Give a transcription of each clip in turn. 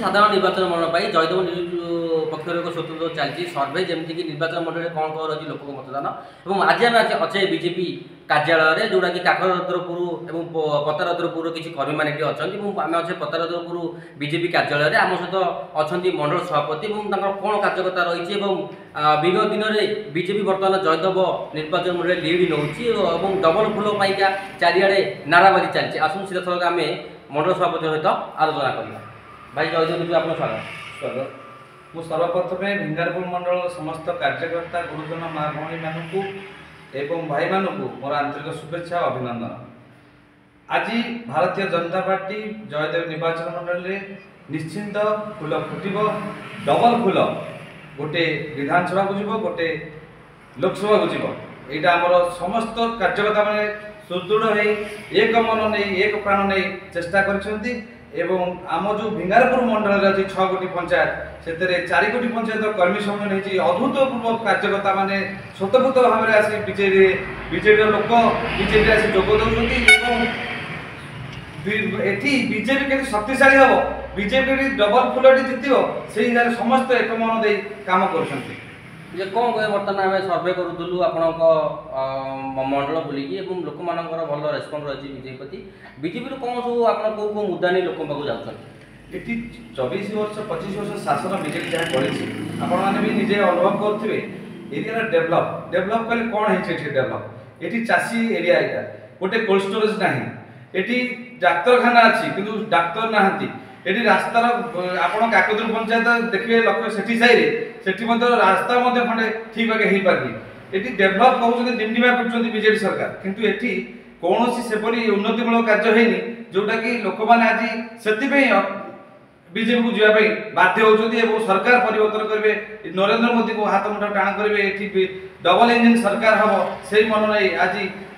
साधारण निर्वाचन मंडल जयदेव पक्ष एक स्वतंत्र चलती सर्वे जमीक निर्वाचन मंडल कौन कौन रही लोक मतदान और आज आम अच्छे बीजेपी कार्यालय जोटा कि काकरदरपुर और पतारदरपुर किसी कर्मी मैंने अच्छा आम अच्छे पतारदरपुर बीजेपी कार्यालय आम सहित अच्छा मंडल सभापति और कौन कार्यकर्ता रही विगत दिन में बीजेपी बर्तमान जयदेव निर्वाचन मंडल लीड नौ डबल फुल पाइका चारिड़े नाराबाजी चलती आसुन सीधा सड़क आम मंडल सभापति सहित आलोचना करवा भाई जयदेव आप स्वागत मु सर्वप्रथमे भिंगारपुर मंडल समस्त कार्यकर्ता गुरुजन माँ भाई मानू एवं भाई मानू मोर आंतरिक शुभेच्छा और अभिनंदन। आज भारतीय जनता पार्टी जयदेव निर्वाचन मंडल में निश्चिंत फूल फुटब डबल फूल गोटे विधानसभा को जीव गोटे लोकसभा को जीव यहाँ आमर समस्त कार्यकर्ता मैंने सुदृढ़ हो एक मन नहीं एक प्राण नहीं चेष्टा कर आम जो भिंगारपुर मंडल अच्छी 6 गोटी पंचायत से 4 गोटी पंचायत कर्मी सम्मेलन होती अभूतपूर्व कार्यकर्ता मैंने स्वतःभूत भाव में आसी बीजेडी लोक बीजेडी आसी जोग एटी बीजेपी के शक्तिशाली हम बीजेपी डबल फुलटी जितब से समस्त एक मन दे काम कर कौन कहे बर्तमान आम सर्वे करूँ आपण मंडल बुलिकी लोक मान भल रेस्पन्स रही बीजेपी प्रति बीजेपी कौन सब आप कौ मुद्दा नहीं लोक पाक जाती ये 24 वर्ष 25 वर्ष शासन बीजेपी जहाँ कर भी निजे अनुभव करुवे एरिया डेभलप कले कौन है डेभलप ये चाषी एरिया यहाँ गोटे कोल्ड स्टोरेज ना ये डाक्तरखाना अच्छी कि डाक्तर नहांती ये रास्तार आप काकदुर पंचायत देखिए लक्ष्य सेठी साई रास्ता खंडे ठीक भागे हो पारे ये डेभलप कहते डिमडिमा पिटुंट बीजेडी सरकार किंतु ये कौन सेपरी उन्नतिमूलक कार्य है जोटा कि लोक मैंने आज से बीजेपी को जावाई बाध्य होती सरकार परिवर्तन करेंगे नरेंद्र मोदी को हाथ मुठा टाण करेंगे ये डबल इंजिन सरकार हम से मन नहीं आज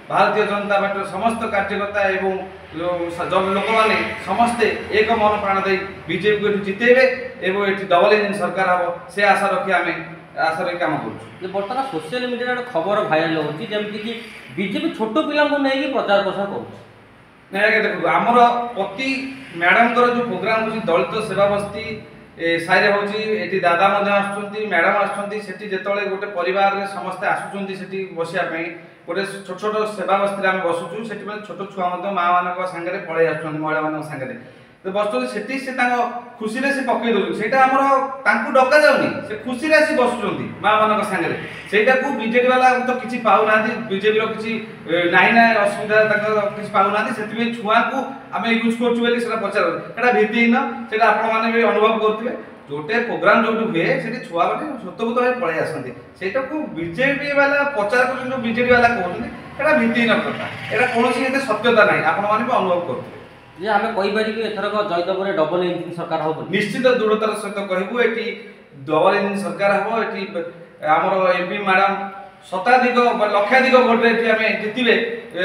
भारतीय जनता पार्टी समस्त कार्यकर्ता एवं लोक मैंने समस्ते एक मन प्राण दे बीजेपी को जितेबे एवं ये डबल इंजिन सरकार हम से आशा रखी आम आशा रखी काम कर बर्तमान सोशल मीडिया खबर भाइराल होती जमीक बीजेपी छोट पिला नहीं प्रचार प्रसार कर आगे देखो आमर प्रति मैडम जो प्रोग्राम हो दलित सेवा बस्ती साइरे होती दादा मैडम आसती जिते गोटे परिवार में समस्ते आसुँच बसापी गोटे छोट छोट सेवा बस्ती आम बसुचु से छोट छुआ माँ मान सागर पलि आस महिला मान सागर बस से खुशी से पकई दौर से डका जाऊनी से खुशी से बसुँच माँ मान सागर से बीजेडी वाला तो किसी पाऊना बीजेपी किसी नाई ना असुविधा किसी पाऊना से छुआ को आम यूज कर पचार भित्तिहीन से भी अनुभव करुवे जोटे प्रोग्राम जो हुए से छुआ मैंने स्वतःभूत भाव पलि आसती से बीजेपी वाला पचार कर बीजेडी वाला कहते भित्तिहीन कथा यहाँ कौन सत्यता ना आपण मैंने भी अनुभव करुवे जे आमे कहि पारि कि एथरक जयदेव रे डबल इंजिन सरकार हो निश्चित दृढ़तार सहित कहबू एटी डबल इंजिन सरकार हो एटी हमर एमपी मैडम शताधिक लक्षाधिक भोट एटी आमे जितिबे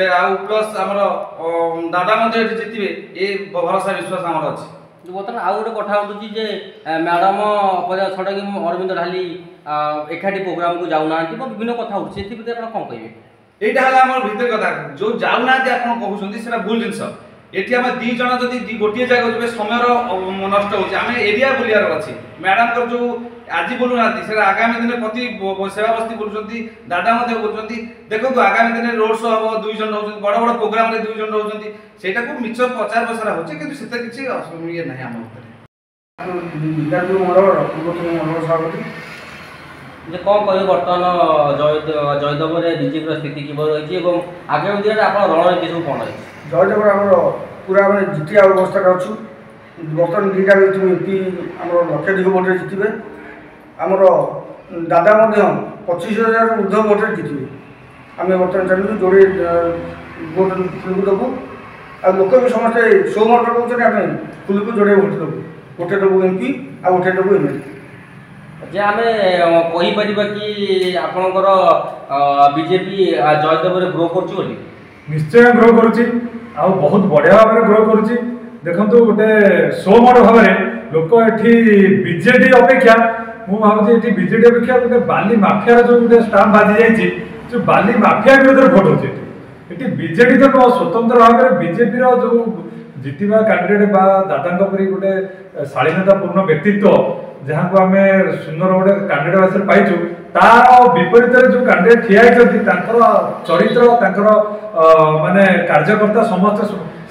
आ प्लस हमर दादा मध्ये एटी जितिबे ए भरोसा विश्वास हमर अछि बर्तमान आउ गोटे कथा होतुची जे मैडम छड़ा कि अरविंद ढाली एकाठी प्रोग्राम को जाउना विभिन्न कथा होतुची सेति प्रति आपण कोन कहिबे एटा हला हमर भीतर कथा जो जाउना जे आपण कहउछन्ती सेटा भूल जिंस एटी आम दी जन जदि गोटे जगह जी समय नष्ट होम एरिया बुलियार अच्छी मैडम जो आज बोलूना से आगामी दिन प्रति सेवा बस्ती बोलुं दादा बोलुं देखो आगामी दिन रोड शो हम 2 जन रोज बड़ बड़ प्रोग्राम 2 जन रोज से मिछ प्रचार प्रसार हो किसी ये ना आम कौन कह बर्तमान जयदेव बीजेपी स्थिति कि रही आगामी दिन में आप रणनीति सब कौन रही जयदेव आम पूरा मैंने जितिया अवस्था अच्छु बर्तमान दुईटा एमपी आम लक्षाधिक भोटे जितबे आमर दादा 25,000 ऊर्ध्व भोटे जितबे आम बर्तमान चाहूँ जोड़े भोट फुल को देवु आ लोक भी समस्ते सोमठ कहते आम फुल को जोड़े भोट देवु गोटे देवु एमपी आ गोटे देवु एमएलए जे आम कहीपर कि आपणकर बीजेपी जयदेव ग्रो कर निश्चय ग्रो करुच्ची आ बहुत बढ़िया भाव में ग्रो करुच्ची देखो गोटे सोमठ भाव में लोक ये बीजेडी अपेक्षा मुझे भावी बीजेडी अपेक्षा गोटे बाली माफिया जो गोटे स्टाम्प बाजी जाइए जो बाली माफिया विरोध में भोट होती बीजेडी तो नुह स्वतंत्र भाव में बीजेपी जो जितवा कैंडिडेट बा दादा परी गोटे शालीनतापूर्ण व्यक्तित्व जहाँ को आम सुंदर गोटे कैंडिडेट भाषा पाइचु तार विपरीत जो कैंडिडेट ठिया चरित्र माने कार्यकर्ता समस्त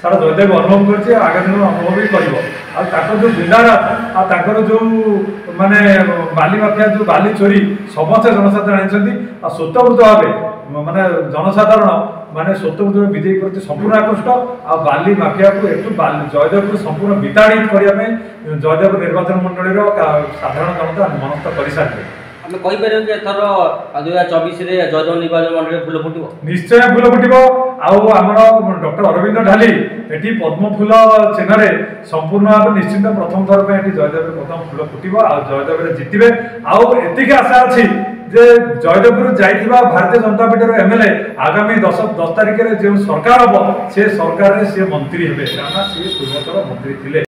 सारा जयदेव अनुभव कर आगे दिन अनुभव भी कर जो जिंदारात जो माने बाली माफिया जो बाली चोरी समस्त जनसाधारण जानते स्वतःपूत भाव माने जनसाधारण माने स्वतःपूत विजेपी प्रति संपूर्ण आकृष्ट आ बाली माफिया को एठू जयदेव को संपूर्ण विताड़ित करने जयदेव निर्वाचन मंडल साधारण जनता मनस्थ कर सारे ଆମେ କହିପାରିବା କି ଏଥର 2024 ରେ ଜୟଦେବ ନିର୍ବାଚନ ମଣ୍ଡଳୀରେ ଫୁଲ ଫୁଟିବ निश्चय फूल फुटिब आमर डॉक्टर अरविंद ढाली एटी पद्म फूल चिन्ह संपूर्ण भाव निश्चित प्रथम थर पे जयदेव प्रथम फूल फुटिब आ जयदेव जितबे आती आशा अच्छी जे जयदेवपुर जाइथिबा भारतीय जनता पार्टी एमएलए आगामी 10 तारिख जो सरकार हम से सरकार से मंत्री हे पूर्वतर मंत्री थे।